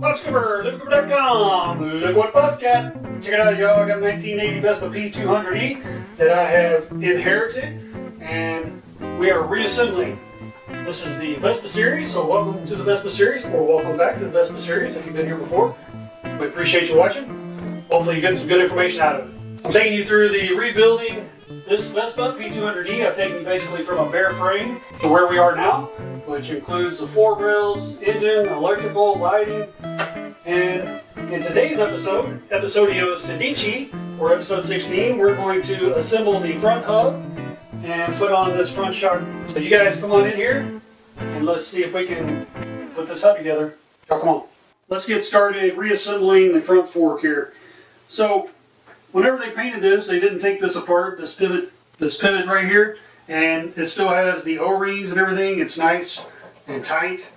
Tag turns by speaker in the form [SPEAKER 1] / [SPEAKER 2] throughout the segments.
[SPEAKER 1] LivingCooper, LivingCooper.com. Look what Bob's got. Check it out, y'all. I got a 1980 Vespa P200E that I have inherited, and we are reassembling. This is the Vespa series, so welcome to the Vespa series, or welcome back to the Vespa series if you've been here before. We appreciate you watching. Hopefully you get some good information out of it. I'm taking you through the rebuilding this Vespa P200E. I've taken you basically from a bare frame to where we are now, which includes the floor grills, engine, electrical, lighting. And in today's episode, Episodio Sedici, or episode 16, we're going to assemble the front hub and put on this front shock. So you guys come on in here and let's see if we can put this hub together. Y'all come on. Let's get started reassembling the front fork here. So whenever they painted this, they didn't take this apart, this pivot right here, and it still has the O-rings and everything. It's nice and tight.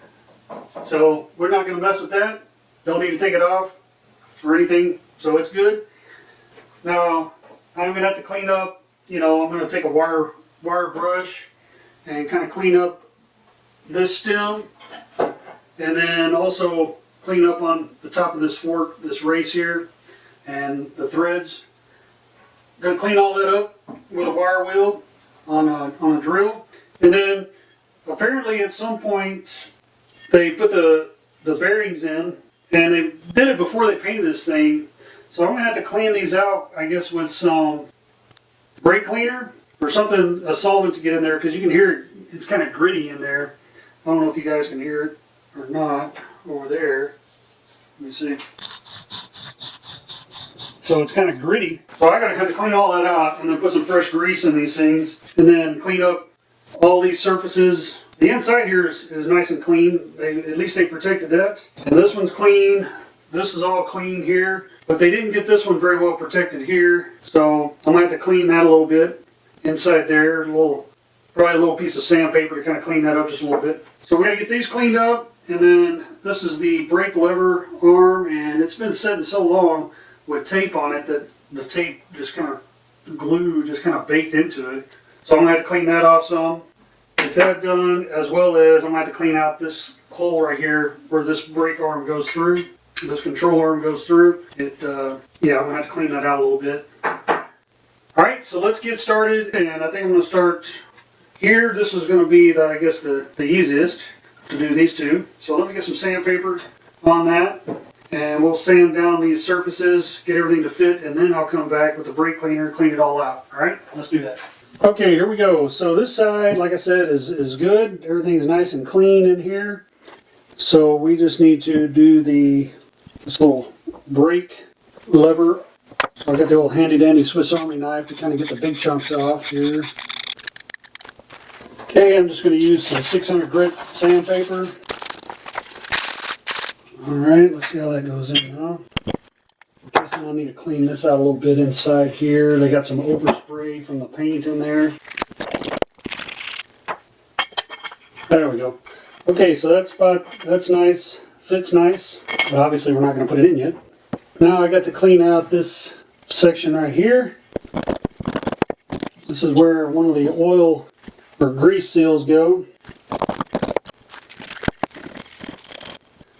[SPEAKER 1] So we're not going to mess with that. Don't need to take it off or anything, so it's good. Now, I'm going to have to clean up, I'm going to take a wire brush and kind of clean up this stem, and then also clean up on the top of this fork, this race here, and the threads. Gonna clean all that up with a wire wheel on a drill. And then apparently at some point they put the bearings in, and they did it before they painted this thing. So I'm gonna have to clean these out, I guess, with some brake cleaner or something, a solvent to get in there, because you can hear it, it's kind of gritty in there. I don't know if you guys can hear it or not over there. Let me see. So it's kind of gritty. So I gotta have to clean all that out and then put some fresh grease in these things and then clean up all these surfaces. The inside here is nice and clean. At least they protected that. And this one's clean. This is all clean here. But they didn't get this one very well protected here. So I'm gonna have to clean that a little bit. Inside there, probably a little piece of sandpaper to kind of clean that up just a little bit. So we're gonna get these cleaned up. And then this is the brake lever arm, and it's been sitting so long with tape on it that the tape just kind of glue baked into it. So I'm going to have to clean that off some. Get that done, as well as I'm going to have to clean out this hole right here where this brake arm goes through, this control arm goes through. I'm going to have to clean that out a little bit. Alright, so let's get started, and I think I'm going to start here. This is going to be, the easiest to do these two. So let me get some sandpaper on that. And we'll sand down these surfaces, get everything to fit, and then I'll come back with the brake cleaner and clean it all out. Alright, let's do that. Okay, here we go. So this side, like I said, is good. Everything's nice and clean in here. So we just need to do this little brake lever. So I got the old handy dandy Swiss Army knife to kind of get the big chunks off here. Okay, I'm just going to use some 600 grit sandpaper. Alright, let's see how that goes in now. I'm guessing I need to clean this out a little bit inside here. They got some overspray from the paint in there. There we go. Okay, so that's nice. Fits nice. But obviously we're not going to put it in yet. Now I got to clean out this section right here. This is where one of the oil or grease seals go.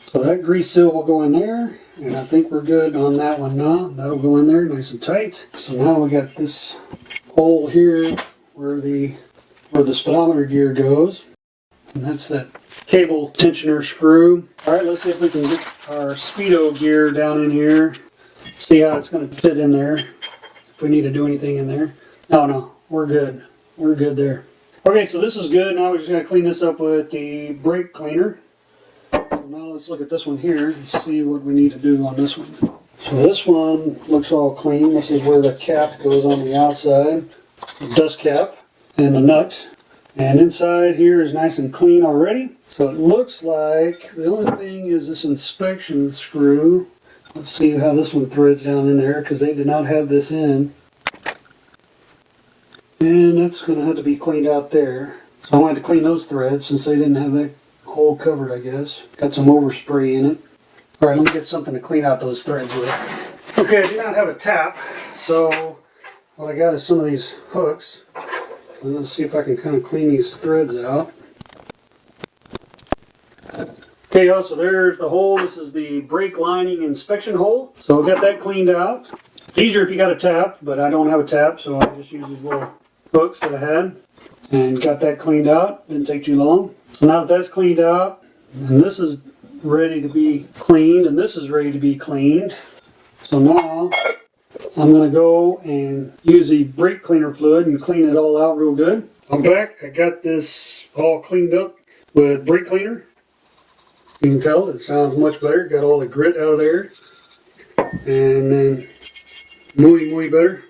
[SPEAKER 1] So that grease seal will go in there, and I think we're good on that one now. That'll go in there nice and tight. So now we got this hole here where the speedometer gear goes, and that's that cable tensioner screw. Alright, let's see if we can get our Speedo gear down in here. See how it's going to fit in there, if we need to do anything in there. No, we're good. We're good there. Okay, so this is good. Now we're just going to clean this up with the brake cleaner. Now let's look at this one here and see what we need to do on this one. So this one looks all clean. This is where the cap goes on the outside, the dust cap and the nut. And inside here is nice and clean already. So it looks like the only thing is this inspection screw. Let's see how this one threads down in there, because they did not have this in. And that's going to have to be cleaned out there. So I'm going to have to clean those threads since they didn't have that hole covered, I guess. Got some overspray in it. Alright, let me get something to clean out those threads with. Okay, I do not have a tap, so what I got is some of these hooks. Let's see if I can kind of clean these threads out. Okay, y'all, so there's the hole. This is the brake lining inspection hole. So we got that cleaned out. It's easier if you got a tap, but I don't have a tap, so I just use these little hooks that I had and got that cleaned out. Didn't take too long. So now that that's cleaned out, and this is ready to be cleaned, and this is ready to be cleaned. So now I'm going to go and use the brake cleaner fluid and clean it all out real good. I'm back. I got this all cleaned up with brake cleaner. You can tell it sounds much better. Got all the grit out of there. And then muy better.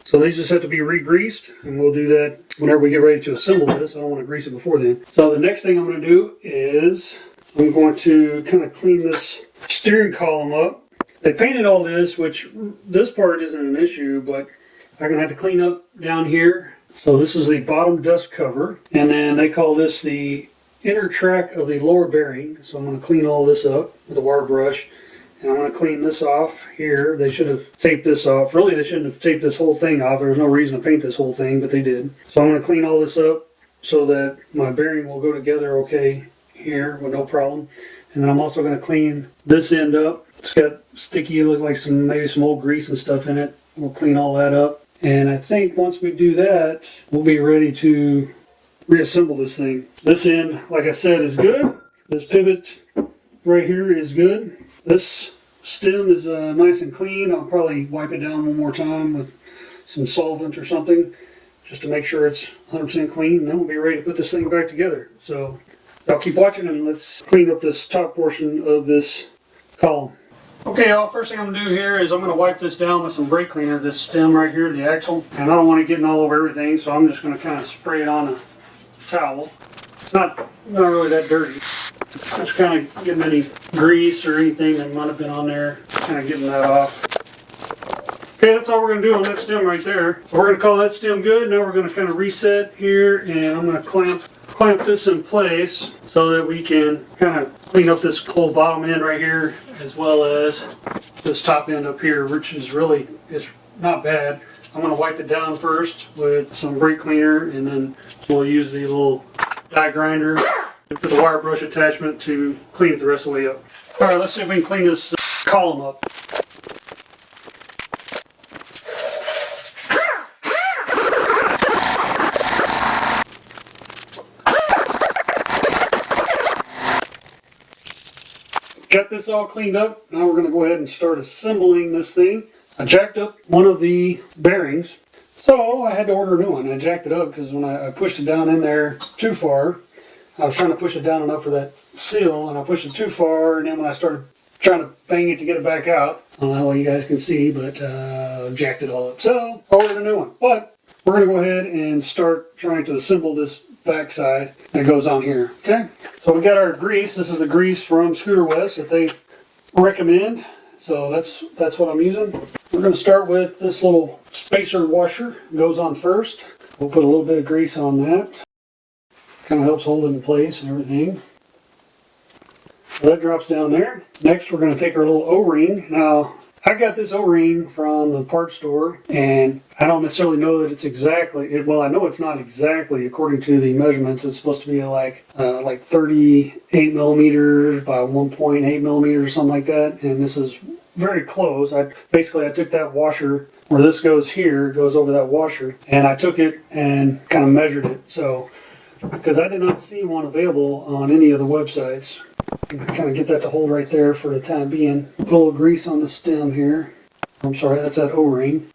[SPEAKER 1] So these just have to be re-greased, and we'll do that whenever we get ready to assemble this. I don't want to grease it before then. So the next thing I'm going to do is I'm going to kind of clean this steering column up. They painted all this, which this part isn't an issue, but I'm going to have to clean up down here. So this is the bottom dust cover, and then they call this the inner track of the lower bearing. So I'm going to clean all this up with a wire brush, and I'm going to clean this off here. They should have taped this off. Really, they shouldn't have taped this whole thing off. There was no reason to paint this whole thing, but they did. So I'm going to clean all this up so that my bearing will go together okay here with no problem. And then I'm also going to clean this end up. It's got sticky, look like maybe some old grease and stuff in it. We'll clean all that up. And I think once we do that, we'll be ready to reassemble this thing. This end, like I said, is good. This pivot right here is good. This stem is nice and clean. I'll probably wipe it down one more time with some solvent or something just to make sure it's 100% clean, and then we'll be ready to put this thing back together. So y'all keep watching, and let's clean up this top portion of this column. Okay, y'all, first thing I'm going to do here is I'm going to wipe this down with some brake cleaner, this stem right here, the axle. And I don't want it getting all over everything, so I'm just going to kind of spray it on a towel. It's not really that dirty. Just kind of getting any grease or anything that might have been on there, kind of getting that off. Okay, that's all we're going to do on that stem right there. So we're going to call that stem good. Now we're going to kind of reset here, and I'm going to clamp this in place so that we can kind of clean up this whole bottom end right here, as well as this top end up here, which is really not bad. I'm going to wipe it down first with some brake cleaner, and then we'll use the little die grinder with the wire brush attachment to clean it the rest of the way up. Alright, let's see if we can clean this column up. Got this all cleaned up. Now we're going to go ahead and start assembling this thing. I jacked up one of the bearings, so I had to order a new one. I jacked it up because when I pushed it down in there too far, I was trying to push it down enough for that seal, and I pushed it too far, and then when I started trying to bang it to get it back out, I don't know how you guys can see, but jacked it all up. So I ordered a new one. But we're going to go ahead and start trying to assemble this backside that goes on here. Okay, so we got our grease. This is the grease from Scooter West that they recommend, so that's what I'm using. We're going to start with this little spacer washer. It goes on first. We'll put a little bit of grease on that. Kind of helps hold it in place and everything. So that drops down there. Next we're going to take our little O-ring. Now I got this O-ring from the parts store, and I don't necessarily know that it's exactly, well, I know it's not exactly according to the measurements. It's supposed to be like 38 millimeters by 1.8 millimeters or something like that, and this is very close. I took that washer where this goes here, goes over that washer, and I took it and kind of measured it. So, because I did not see one available on any of the websites. Kind of get that to hold right there for the time being. Put a little grease on the stem here. I'm sorry, that's that O-ring.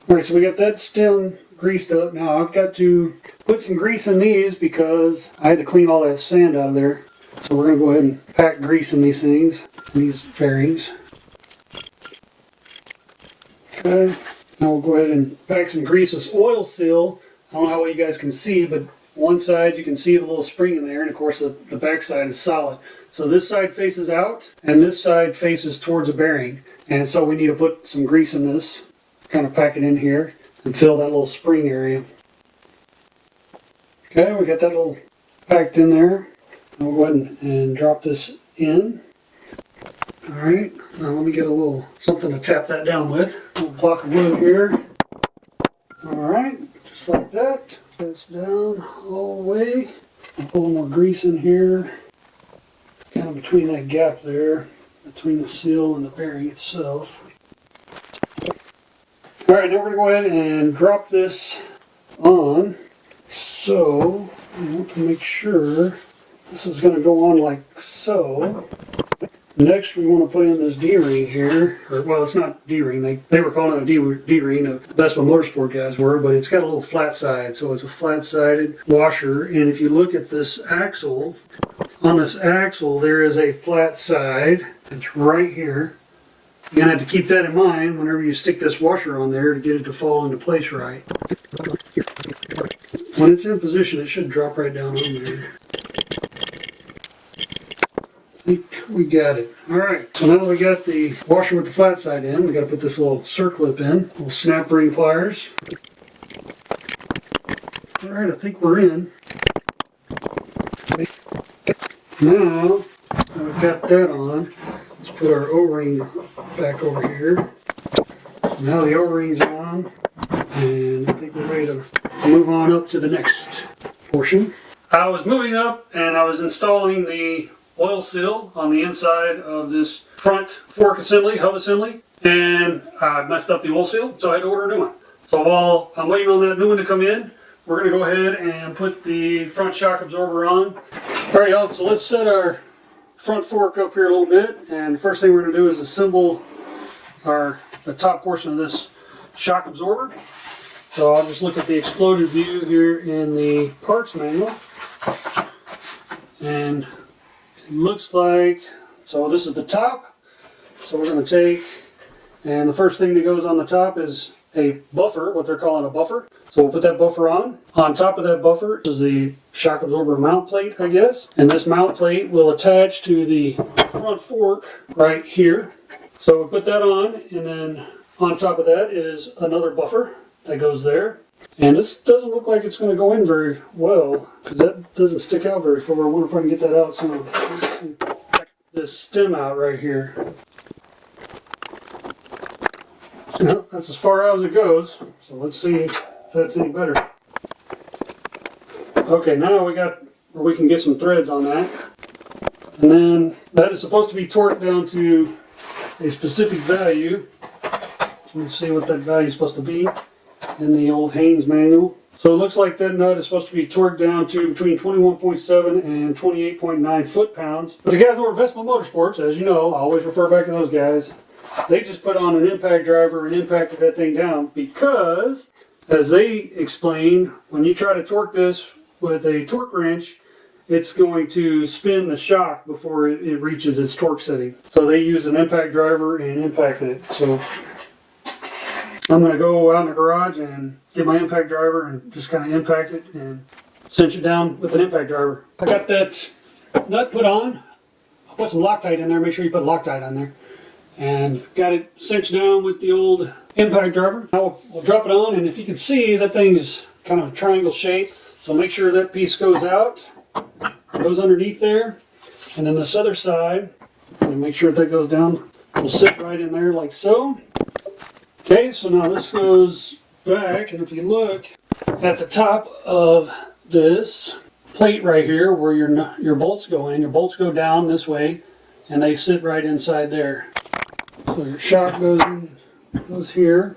[SPEAKER 1] Alright, so we got that stem greased up. Now I've got to put some grease in these because I had to clean all that sand out of there. So we're going to go ahead and pack grease in these things, in these bearings. Okay, now we'll go ahead and pack some grease. This oil seal, I don't know how well you guys can see, but one side you can see the little spring in there, and of course the back side is solid. So this side faces out, and this side faces towards a bearing. And so we need to put some grease in this, kind of pack it in here, and fill that little spring area. Okay, we got that little packed in there. Now we'll go ahead and drop this in. Alright, now let me get a little something to tap that down with. A little block of wood here. Alright, just like that. This down all the way. I'll put a little more grease in here. between that gap there, between the seal and the bearing itself. Alright, now we're going to go ahead and drop this on. So, I want to make sure this is going to go on like so. Next, we want to put in this D-ring here. Or, well, it's not D-ring. They were calling it a D-ring, the Vespa Motorsport guys were, but it's got a little flat side. So it's a flat-sided washer. And if you look at this axle, on this axle, there is a flat side. It's right here. You're going to have to keep that in mind whenever you stick this washer on there to get it to fall into place right. When it's in position, it should drop right down on there. I think we got it. Alright, so now that we got the washer with the flat side in, we got to put this little circlip in, little snap ring pliers. Alright, I think we're in. Now that we've got that on, let's put our O-ring back over here. Now the O-ring's on, and I think we're ready to move on up to the next portion. I was moving up and I was installing the oil seal on the inside of this front fork assembly, hub assembly, and I messed up the oil seal, so I had to order a new one. So while I'm waiting on that new one to come in, we're going to go ahead and put the front shock absorber on. Alright y'all, so let's set our front fork up here a little bit, and the first thing we're going to do is assemble the top portion of this shock absorber. So I'll just look at the exploded view here in the parts manual, and it looks like, so this is the top, so we're going to take, and the first thing that goes on the top is a buffer, what they're calling a buffer. So we'll put that buffer on. On top of that buffer is the shock absorber mount plate, I guess. And this mount plate will attach to the front fork right here. So we'll put that on, and then on top of that is another buffer that goes there. And this doesn't look like it's going to go in very well, because that doesn't stick out very far. I wonder if I can get that out soon. Let's see. This stem out right here. Well, that's as far out as it goes, so let's see if that's any better. Okay, now we can get some threads on that. And then that is supposed to be torqued down to a specific value. Let's see what that value is supposed to be in the old Haynes manual. So it looks like that nut is supposed to be torqued down to between 21.7 and 28.9 foot-pounds. But the guys over at Vespa Motorsports, as you know, I always refer back to those guys, they just put on an impact driver and impacted that thing down because, as they explained, when you try to torque this with a torque wrench, it's going to spin the shock before it reaches its torque setting. So they used an impact driver and impacted it. So I'm going to go out in the garage and get my impact driver and just kind of impact it and cinch it down with an impact driver. I got that nut put on. I'll put some Loctite in there. Make sure you put Loctite on there. And got it cinched down with the old impact driver. Now we'll drop it on, and if you can see, that thing is kind of a triangle shape. So make sure that piece goes out, goes underneath there. And then this other side, so make sure that goes down. Will sit right in there like so. Okay, so now this goes back, and if you look at the top of this plate right here where your bolts go in, your bolts go down this way, and they sit right inside there. So your shock goes here.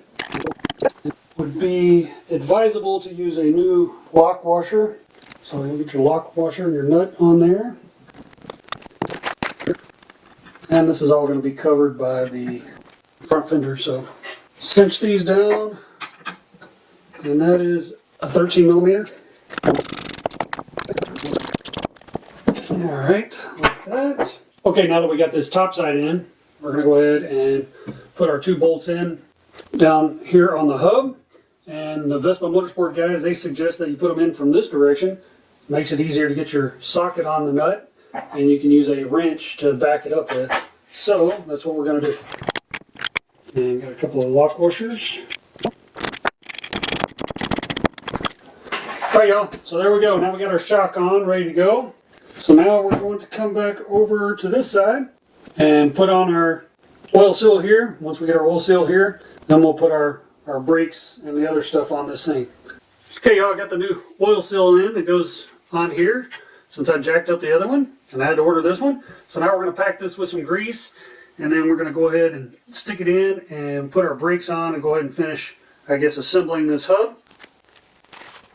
[SPEAKER 1] It would be advisable to use a new lock washer. So you'll get your lock washer and your nut on there. And this is all going to be covered by the front fender. So cinch these down, and that is a 13 millimeter. Alright, like that. Okay, now that we got this top side in, we're going to go ahead and put our two bolts in down here on the hub. And the Vespa Motorsport guys, they suggest that you put them in from this direction. It makes it easier to get your socket on the nut, and you can use a wrench to back it up with. So that's what we're going to do. And got a couple of lock washers. Alright y'all, so there we go. Now we got our shock on, ready to go. So now we're going to come back over to this side and put on our oil seal here. Once we get our oil seal here, then we'll put our brakes and the other stuff on this thing. Okay y'all, I got the new oil seal in. It goes on here. since I jacked up the other one and I had to order this one. So now we're going to pack this with some grease, and then we're going to go ahead and stick it in and put our brakes on and go ahead and finish, I guess, assembling this hub.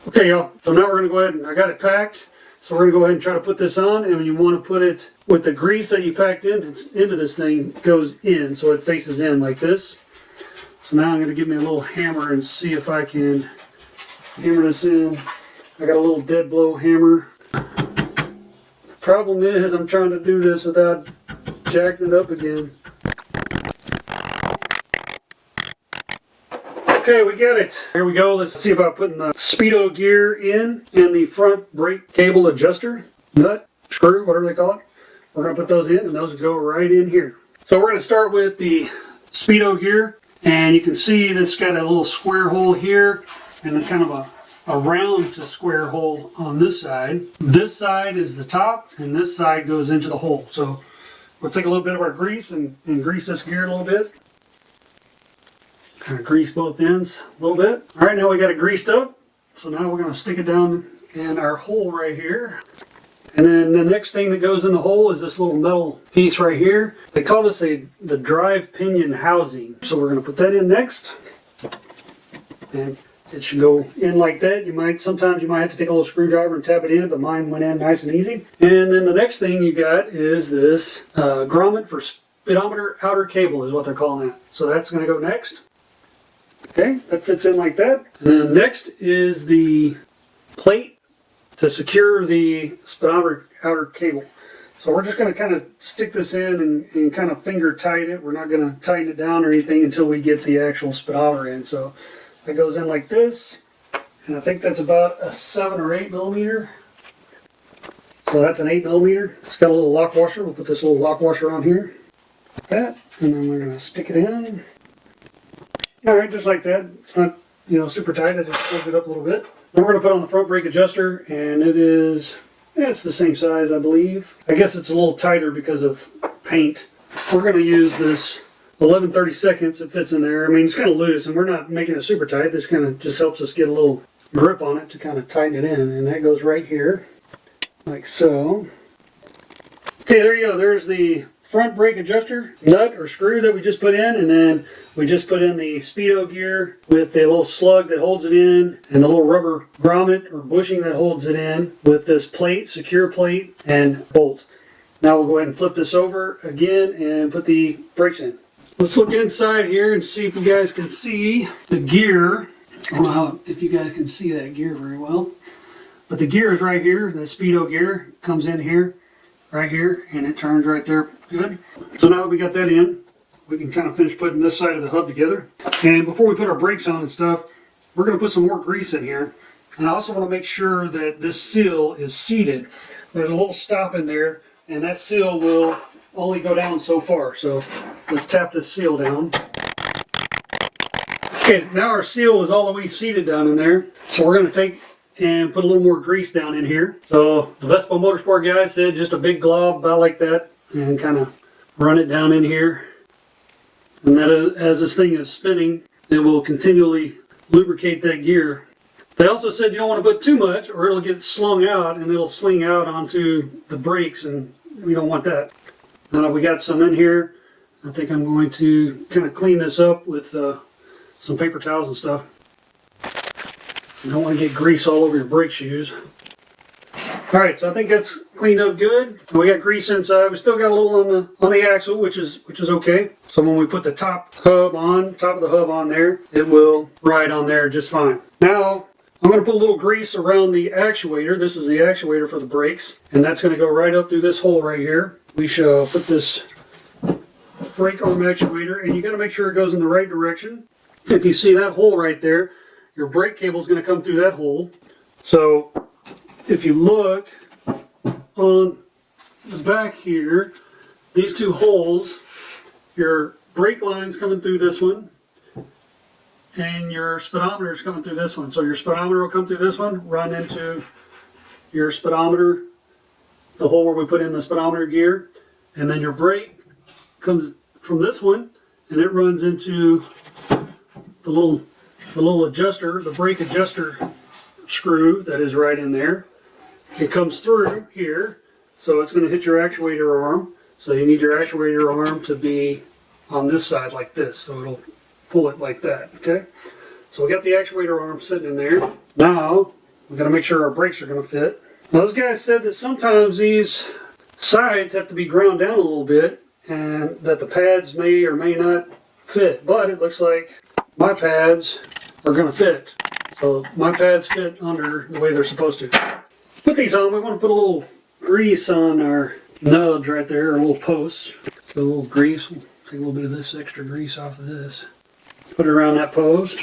[SPEAKER 1] Okay, y'all, so now we're going to go ahead and I got it packed. So we're going to go ahead and try to put this on, and you want to put it with the grease that you packed into this thing goes in, so it faces in like this. So now I'm going to give me a little hammer and see if I can hammer this in. I got a little dead blow hammer. The problem is I'm trying to do this without jacking it up again. Okay, we got it. Here we go. Let's see about putting the Speedo gear in and the front brake cable adjuster, nut, screw, whatever they call it. We're going to put those in, and those go right in here. So we're going to start with the Speedo gear, and you can see that it's got a little square hole here and then kind of a round to square hole on this side. This side is the top, and this side goes into the hole. So we'll take a little bit of our grease and grease this gear a little bit. Kind of grease both ends a little bit. All right, now we got it greased up. So now we're going to stick it down in our hole right here. And then the next thing that goes in the hole is this little metal piece right here. They call this the drive pinion housing. So we're going to put that in next. And it should go in like that. Sometimes you might have to take a little screwdriver and tap it in, but mine went in nice and easy. And then the next thing you got is this grommet for speedometer outer cable is what they're calling that. So that's going to go next. Okay, that fits in like that. And then next is the plate to secure the speedometer outer cable. So we're just going to kind of stick this in and kind of finger tight it. We're not going to tighten it down or anything until we get the actual speedometer in. So that goes in like this. And I think that's about a 7 or 8 millimeter. So that's an 8 millimeter. It's got a little lock washer. We'll put this little lock washer on here. Like that. And then we're going to stick it in. Alright, just like that. It's not, super tight. I just slipped it up a little bit. Then we're going to put on the front brake adjuster, and it's the same size, I believe. I guess it's a little tighter because of paint. We're going to use this 11/32. It fits in there. I mean, it's kind of loose, and we're not making it super tight. This kind of just helps us get a little grip on it to kind of tighten it in. And that goes right here, like so. Okay, there you go. There's the front brake adjuster nut or screw that we just put in, and then we just put in the Speedo gear with the little slug that holds it in and the little rubber grommet or bushing that holds it in with this plate, secure plate, and bolt. Now we'll go ahead and flip this over again and put the brakes in. Let's look inside here and see if you guys can see the gear. I don't know if you guys can see that gear very well, but the gear is right here. The Speedo gear comes in here, right here, and it turns right there. Good. So now that we got that in, we can kind of finish putting this side of the hub together. And before we put our brakes on and stuff, we're going to put some more grease in here. And I also want to make sure that this seal is seated. There's a little stop in there, and that seal will only go down so far. So let's tap this seal down. Okay, now our seal is all the way seated down in there. So we're going to take and put a little more grease down in here. So the Vespa Motorsport guy said just a big glob about like that, and kind of run it down in here. And that as this thing is spinning, it will continually lubricate that gear. They also said you don't want to put too much or it'll get slung out and it'll sling out onto the brakes, and we don't want that. Now we got some in here. I think I'm going to kind of clean this up with some paper towels and stuff. You don't want to get grease all over your brake shoes. Alright, so I think that's cleaned up good. We got grease inside. We still got a little on the axle, which is okay. So when we put the top of the hub on there, it will ride on there just fine. Now, I'm going to put a little grease around the actuator. This is the actuator for the brakes, and that's going to go right up through this hole right here. We shall put this brake arm actuator, and you got to make sure it goes in the right direction. If you see that hole right there, your brake cable is going to come through that hole. So if you look on the back here, these two holes, your brake line's coming through this one, and your speedometer is coming through this one. So your speedometer will come through this one, run into your speedometer, the hole where we put in the speedometer gear, and then your brake comes from this one, and it runs into the little adjuster, the brake adjuster screw that is right in there. it comes through here, so it's going to hit your actuator arm. So you need your actuator arm to be on this side like this, so it'll pull it like that, okay? So we got the actuator arm sitting in there. Now, we've got to make sure our brakes are going to fit. Now this guy said that sometimes these sides have to be ground down a little bit, and that the pads may or may not fit, but it looks like my pads are going to fit. So my pads fit under the way they're supposed to. Put these on, we want to put a little grease on our nubs right there, or little posts. Get a little grease. We'll take a little bit of this extra grease off of this. Put it around that post,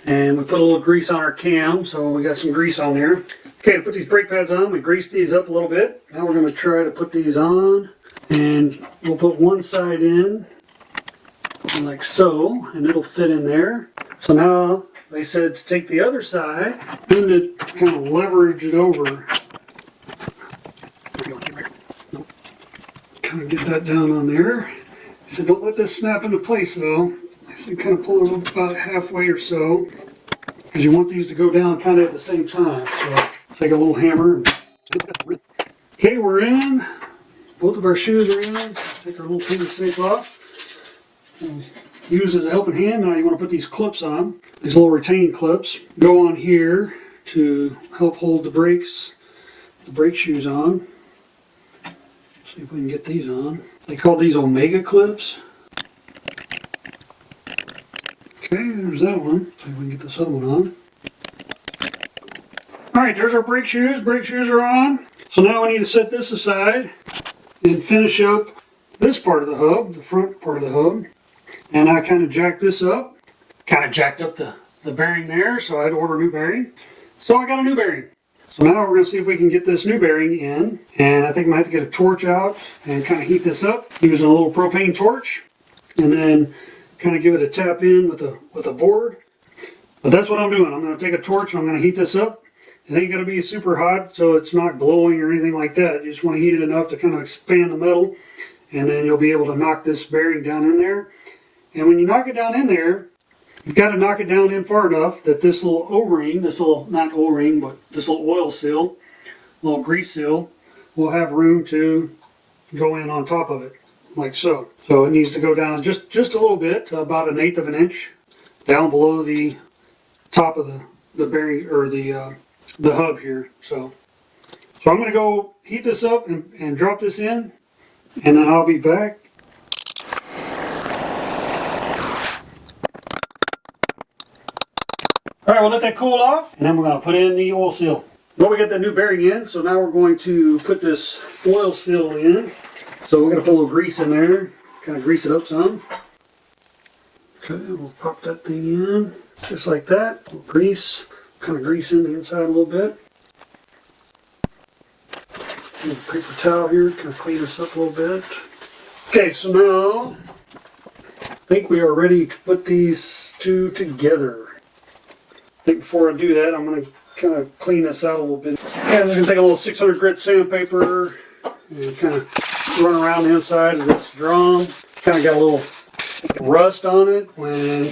[SPEAKER 1] and we put a little grease on our cam, so we got some grease on there. Okay, to put these brake pads on, we greased these up a little bit. Now we're going to try to put these on, and we'll put one side in, like so, and it'll fit in there. So now they said to take the other side and to kind of leverage it over. Kind of get that down on there. They said don't let this snap into place though. They said kind of pull it about halfway or so, because you want these to go down kind of at the same time. So take a little hammer. Okay, we're in. Both of our shoes are in. Take our little pinion tape off. Use as a helping hand. Now you want to put these clips on. These little retaining clips go on here to help hold the brakes, the brake shoes on. See if we can get these on. They call these Omega clips. Okay, there's that one. See if we can get this other one on. Alright, there's our brake shoes. Brake shoes are on. So now we need to set this aside and finish up this part of the hub, the front part of the hub. And I kind of jacked this up. Kind of jacked up the bearing there, so I had to order a new bearing. So I got a new bearing. So now we're going to see if we can get this new bearing in. And I think I'm going to have to get a torch out and kind of heat this up using a little propane torch. And then kind of give it a tap in with a board. But that's what I'm doing. I'm going to take a torch and I'm going to heat this up. It ain't going to be super hot, so it's not glowing or anything like that. You just want to heat it enough to kind of expand the metal. And then you'll be able to knock this bearing down in there. And when you knock it down in there, you've got to knock it down in far enough that this little O-ring, not O-ring, but this little oil seal, little grease seal, will have room to go in on top of it, like so. So it needs to go down just a little bit, about 1/8 of an inch, down below the top of the bearing, or the hub here. So I'm going to go heat this up and drop this in, and then I'll be back. Alright, we'll let that cool off, and then we're going to put in the oil seal. Well, we got that new bearing in, so now we're going to put this oil seal in. So we're going to put a little grease in there, kind of grease it up some. Okay, we'll pop that thing in, just like that. A little grease, kind of grease in the inside a little bit. A little paper towel here, kind of clean this up a little bit. Okay, so now I think we are ready to put these two together. I think before I do that, I'm going to kind of clean this out a little bit. Okay, I'm just going to take a little 600 grit sandpaper and kind of run around the inside of this drum. Kind of got a little rust on it. When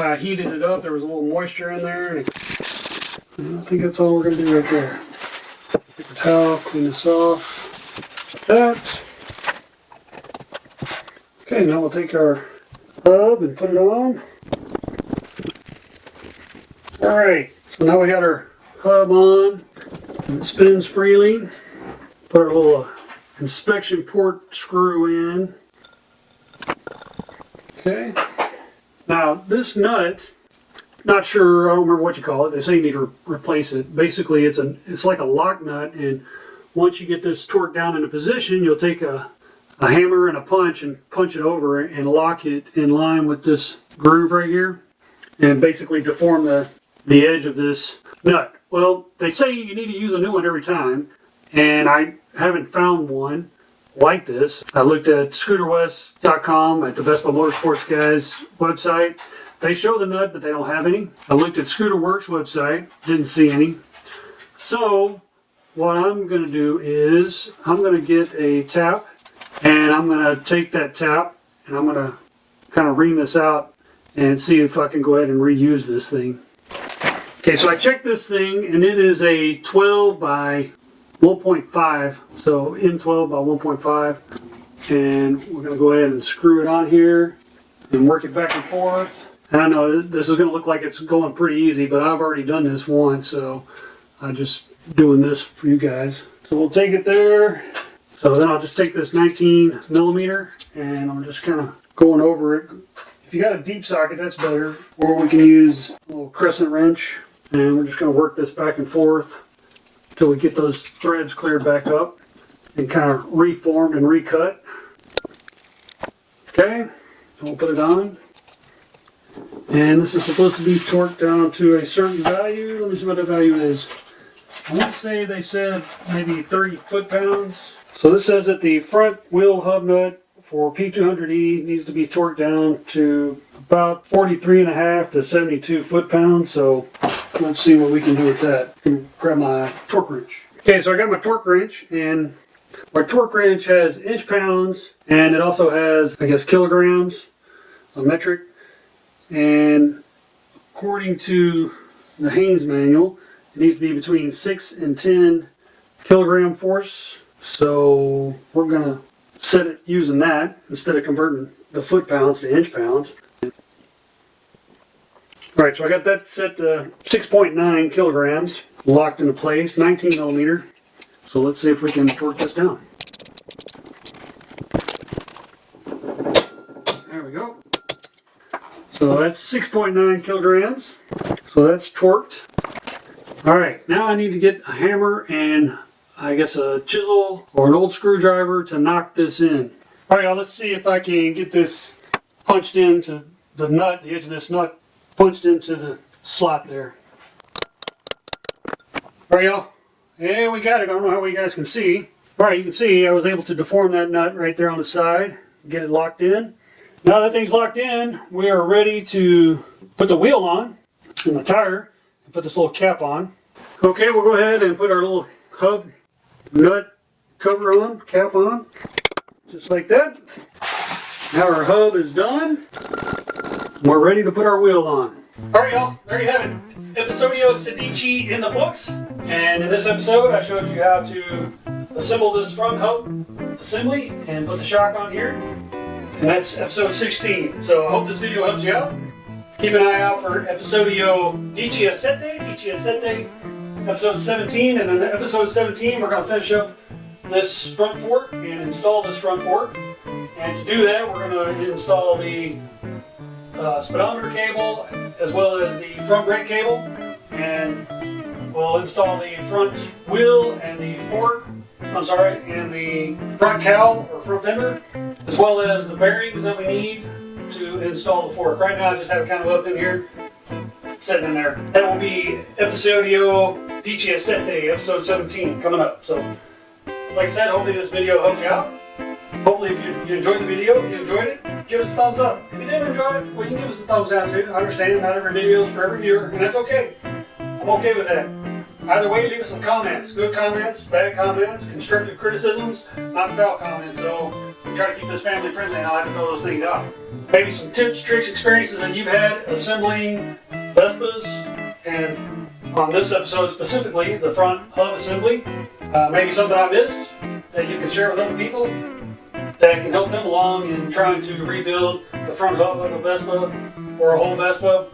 [SPEAKER 1] I heated it up, there was a little moisture in there. And I think that's all we're going to do right there. Paper towel, clean this off. Like that. Okay, now we'll take our hub and put it on. Alright, so now we got our hub on, and it spins freely. Put our little inspection port screw in. Okay, now this nut, not sure, I don't remember what you call it, they say you need to replace it. Basically it's like a lock nut, and once you get this torqued down into position, you'll take a hammer and a punch and punch it over and lock it in line with this groove right here, and basically deform the edge of this nut. Well, they say you need to use a new one every time, and I haven't found one like this. I looked at scooterwest.com, at the Vespa Motorsports guys website. They show the nut, but they don't have any. I looked at Scooter Works website, didn't see any. So what I'm going to do is I'm going to get a tap, and I'm going to take that tap and I'm going to kind of ream this out and see if I can go ahead and reuse this thing. Okay, so I checked this thing and it is a 12 by 1.5, so M12 by 1.5, and we're going to go ahead and screw it on here and work it back and forth. And I know this is going to look like it's going pretty easy, but I've already done this once, so I'm just doing this for you guys. So we'll take it there. So then I'll just take this 19 millimeter and I'm just kind of going over it. If you got a deep socket, that's better, or we can use a little crescent wrench, and we're just going to work this back and forth until we get those threads cleared back up and kind of reformed and recut. Okay, so we'll put it on. And this is supposed to be torqued down to a certain value. Let me see what the value is. I want to say they said maybe 30 foot-pounds. So this says that the front wheel hub nut for P200E needs to be torqued down to about 43.5 to 72 foot-pounds. So let's see what we can do with that. I can grab my torque wrench. Okay, so I got my torque wrench, and my torque wrench has inch-pounds, and it also has, I guess, kilograms, a metric. And according to the Haynes manual, it needs to be between 6 and 10 kilogram force. So we're going to set it using that instead of converting the foot-pounds to inch-pounds. Alright, so I got that set to 6.9 kilograms, locked into place, 19 millimeter. So let's see if we can torque this down. There we go. So that's 6.9 kilograms. So that's torqued. Alright, now I need to get a hammer and I guess a chisel or an old screwdriver to knock this in. Alright, y'all, let's see if I can get this punched into the nut, the edge of this nut punched into the slot there. Alright, y'all. Yeah, we got it. I don't know how you guys can see. Alright, you can see I was able to deform that nut right there on the side, get it locked in. Now that thing's locked in, we are ready to put the wheel on and the tire and put this little cap on. Okay, we'll go ahead and put our little hub nut cover on, cap on, just like that. Now our hub is done. We're ready to put our wheel on. Alright, y'all, there you have it. Episodio Sedici in the books. And in this episode, I showed you how to assemble this front hub assembly and put the shock on here. And that's episode 16. So I hope this video helps you out. Keep an eye out for Episodio 17, episode 17. And in episode 17, we're going to finish up this front fork and install this front fork. And to do that, we're going to install the speedometer cable as well as the front brake cable, and we'll install the front wheel and the fork, and the front cowl or front fender, as well as the bearings that we need to install the fork. Right now I just have it kind of up in here, sitting in there. That will be Episodio 17, episode 17 coming up. So like I said, hopefully this video helped you out. Hopefully if you enjoyed the video, if you enjoyed it, give us a thumbs up. If you didn't enjoy it, well, you can give us a thumbs down too. I understand not every video is for every viewer, and that's okay. I'm okay with that. Either way, leave us some comments. Good comments, bad comments, constructive criticisms, not foul comments. So we try to keep this family friendly, and I like to throw those things out. Maybe some tips, tricks, experiences that you've had assembling Vespas, and on this episode specifically, the front hub assembly. Maybe something I missed that you can share with other people that can help them along in trying to rebuild the front hub of a Vespa or a whole Vespa.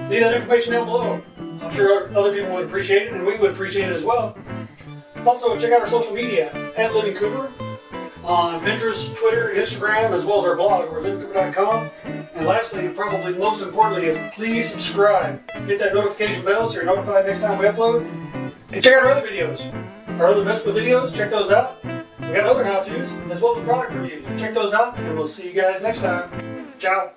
[SPEAKER 1] Leave that information down below. I'm sure other people would appreciate it, and we would appreciate it as well. Also, check out our social media at LivingCooper on Pinterest, Twitter, Instagram, as well as our blog over at LivingCooper.com. And lastly, and probably most importantly, is please subscribe. Hit that notification bell so you're notified next time we upload. And check out our other videos. Our other Vespa videos, check those out. We got other how-tos, as well as product reviews. Check those out, and we'll see you guys next time. Ciao.